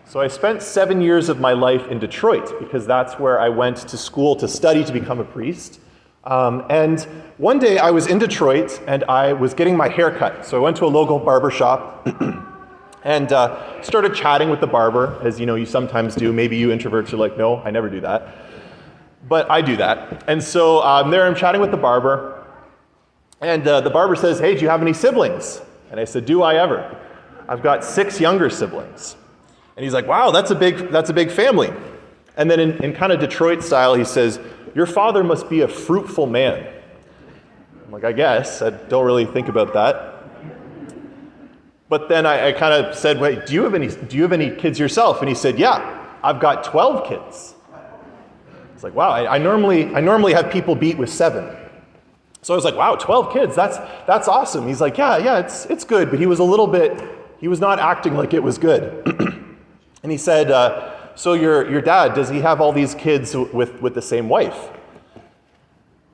So I spent 7 years of my life in Detroit because that's where I went to school to study to become a priest. And one day I was in Detroit and I was getting my hair cut. So I went to a local barber shop and started chatting with the barber, as you sometimes do. Maybe you introverts are like, no, I never do that. But I do that. And so there I'm chatting with the barber. And the barber says, hey, do you have any siblings? And I said, do I ever? I've got 6 younger siblings. And he's like, wow, that's a big family. And then in kind of Detroit style, he says, your father must be a fruitful man. I'm like, I guess. I don't really think about that. But then I kind of said, wait, do you have any kids yourself? And he said, yeah, I've got 12 kids. It's like, wow, I normally have people beat with 7. So I was like, wow, 12 kids, that's awesome. He's like, yeah, it's good, but he was not acting like it was good. And he said, so your dad, does he have all these kids with the same wife?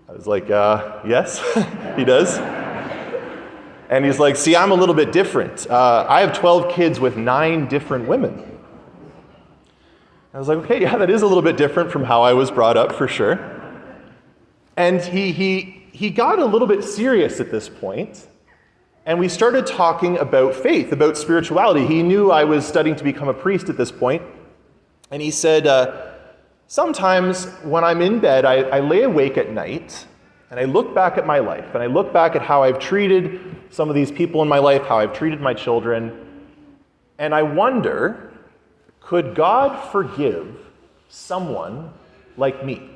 I was like, yes, he does. And he's like, see, I'm a little bit different. I have 12 kids with 9 different women. I was like, okay, yeah, that is a little bit different from how I was brought up, for sure. And he got a little bit serious at this point. And we started talking about faith, about spirituality. He knew I was studying to become a priest at this point. And he said, sometimes when I'm in bed, I lay awake at night, and I look back at my life, and I look back at how I've treated some of these people in my life, how I've treated my children, and I wonder, could God forgive someone like me?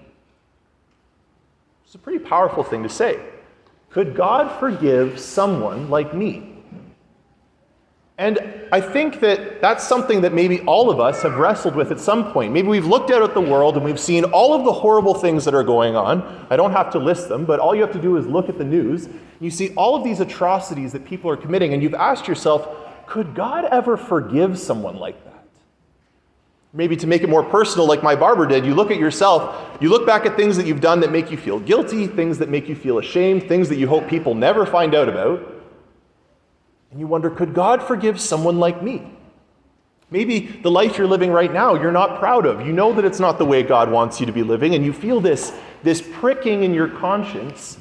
It's a pretty powerful thing to say. Could God forgive someone like me? And I think that that's something that maybe all of us have wrestled with at some point. Maybe we've looked out at the world and we've seen all of the horrible things that are going on. I don't have to list them, but all you have to do is look at the news. You see all of these atrocities that people are committing, and you've asked yourself, could God ever forgive someone like that? Maybe to make it more personal, like my barber did, you look at yourself, you look back at things that you've done that make you feel guilty, things that make you feel ashamed, things that you hope people never find out about, and you wonder, could God forgive someone like me? Maybe the life you're living right now, you're not proud of. You know that it's not the way God wants you to be living, and you feel this pricking in your conscience,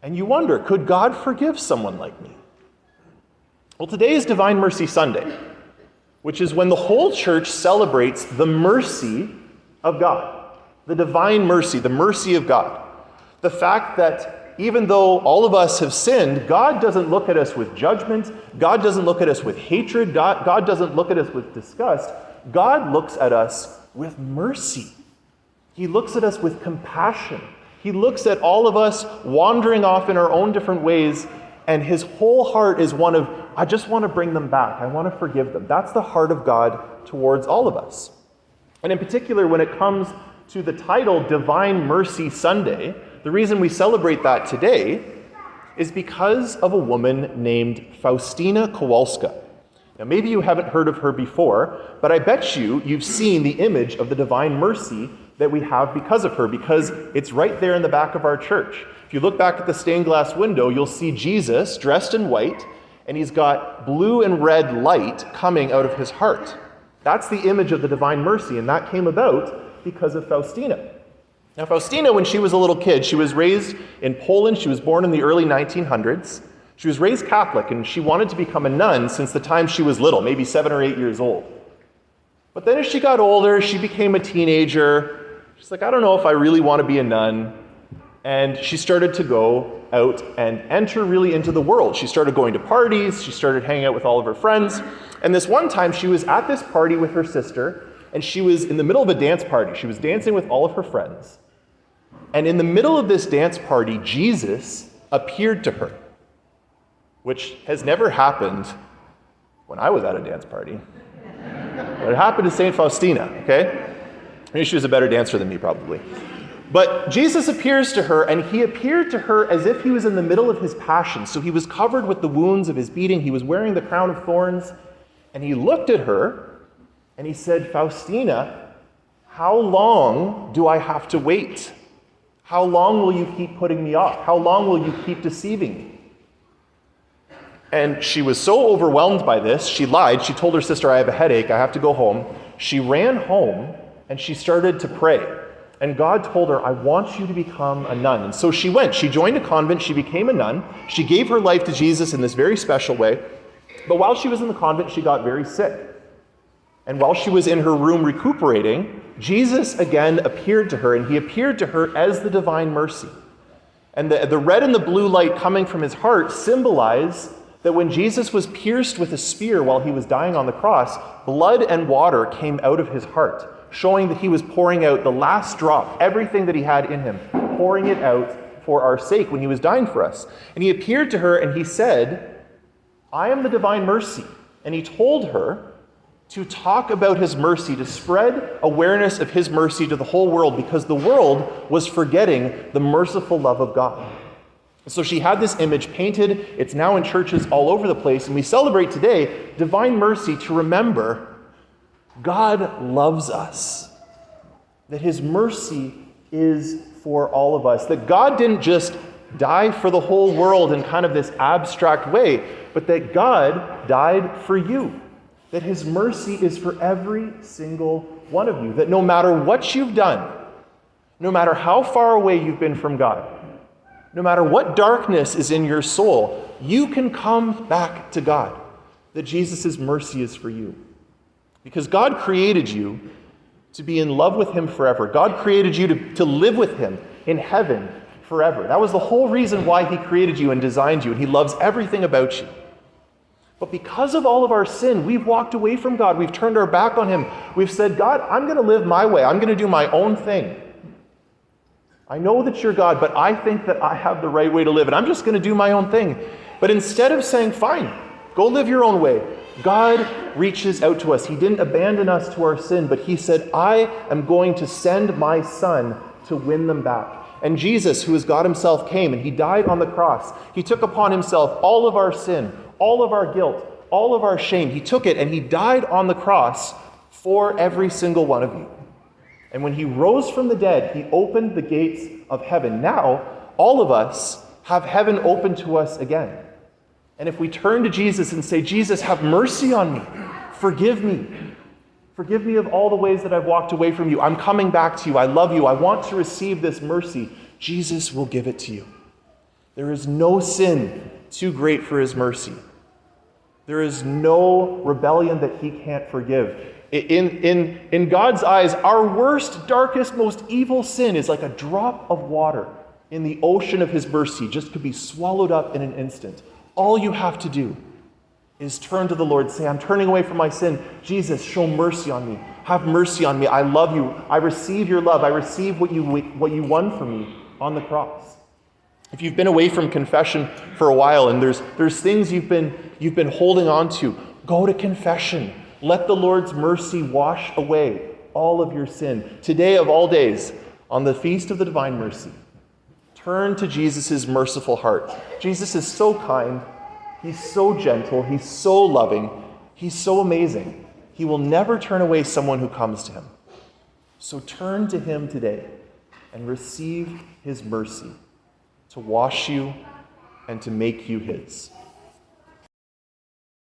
and you wonder, could God forgive someone like me? Well, today is Divine Mercy Sunday, which is when the whole church celebrates the mercy of God, the divine mercy, the mercy of God. The fact that even though all of us have sinned, God doesn't look at us with judgment, God doesn't look at us with hatred, God doesn't look at us with disgust. God looks at us with mercy. He looks at us with compassion. He looks at all of us wandering off in our own different ways, and his whole heart is one of, I just want to bring them back. I want to forgive them. That's the heart of God towards all of us. And in particular, when it comes to the title Divine Mercy Sunday, the reason we celebrate that today is because of a woman named Faustina Kowalska. Now, maybe you haven't heard of her before, but I bet you've seen the image of the Divine Mercy that we have because of her, because it's right there in the back of our church. If you look back at the stained glass window, you'll see Jesus dressed in white, and he's got blue and red light coming out of his heart. That's the image of the Divine Mercy, and that came about because of Faustina. Now, Faustina, when she was a little kid, she was raised in Poland. She was born in the early 1900s. She was raised Catholic, and she wanted to become a nun since the time she was little, maybe 7 or 8 years old. But then as she got older, she became a teenager. She's like, I don't know if I really want to be a nun. And she started to go out and enter really into the world. She started going to parties. She started hanging out with all of her friends. And this one time, she was at this party with her sister, and she was in the middle of a dance party. She was dancing with all of her friends. And in the middle of this dance party, Jesus appeared to her, which has never happened when I was at a dance party. But it happened to St. Faustina, okay? Maybe she was a better dancer than me, probably. But Jesus appears to her, and he appeared to her as if he was in the middle of his passion. So he was covered with the wounds of his beating. He was wearing the crown of thorns. And he looked at her, and he said, Faustina, how long do I have to wait? How long will you keep putting me off? How long will you keep deceiving me? And she was so overwhelmed by this, she lied. She told her sister, I have a headache, I have to go home. She ran home and she started to pray. And God told her, I want you to become a nun. And so she went. She joined a convent. She became a nun. She gave her life to Jesus in this very special way. But while she was in the convent, she got very sick. And while she was in her room recuperating, Jesus again appeared to her, and he appeared to her as the divine mercy. And the red and the blue light coming from his heart symbolize that when Jesus was pierced with a spear while he was dying on the cross, blood and water came out of his heart, showing that he was pouring out the last drop, everything that he had in him, pouring it out for our sake when he was dying for us. And he appeared to her and he said, I am the divine mercy. And he told her to talk about his mercy, to spread awareness of his mercy to the whole world, because the world was forgetting the merciful love of God. So she had this image painted. It's now in churches all over the place. And we celebrate today divine mercy to remember God loves us. That his mercy is for all of us. That God didn't just die for the whole world in kind of this abstract way, but that God died for you. That his mercy is for every single one of you. That no matter what you've done, no matter how far away you've been from God, no matter what darkness is in your soul, you can come back to God. That Jesus' mercy is for you. Because God created you to be in love with him forever. God created you to live with him in heaven forever. That was the whole reason why he created you and designed you, and he loves everything about you. But because of all of our sin, we've walked away from God. We've turned our back on him. We've said, God, I'm going to live my way. I'm going to do my own thing. I know that you're God, but I think that I have the right way to live, and I'm just going to do my own thing. But instead of saying, fine, go live your own way, God reaches out to us. He didn't abandon us to our sin, but he said, I am going to send my son to win them back. And Jesus, who is God himself, came and he died on the cross. He took upon himself all of our sin, all of our guilt, all of our shame. He took it and he died on the cross for every single one of you. And when he rose from the dead, he opened the gates of heaven. Now, all of us have heaven open to us again. And if we turn to Jesus and say, Jesus, have mercy on me. Forgive me. Forgive me of all the ways that I've walked away from you. I'm coming back to you. I love you. I want to receive this mercy. Jesus will give it to you. There is no sin too great for his mercy. There is no rebellion that he can't forgive. In God's eyes, our worst, darkest, most evil sin is like a drop of water in the ocean of his mercy, just could be swallowed up in an instant. All you have to do is turn to the Lord, say, I'm turning away from my sin. Jesus, show mercy on me. Have mercy on me. I love you. I receive your love. I receive what you won for me on the cross. If you've been away from confession for a while and there's things you've been holding on to, go to confession. Let the Lord's mercy wash away all of your sin. Today of all days, on the feast of the divine mercy, turn to Jesus' merciful heart. Jesus is so kind. He's so gentle. He's so loving. He's so amazing. He will never turn away someone who comes to him. So turn to him today and receive his mercy to wash you and to make you his.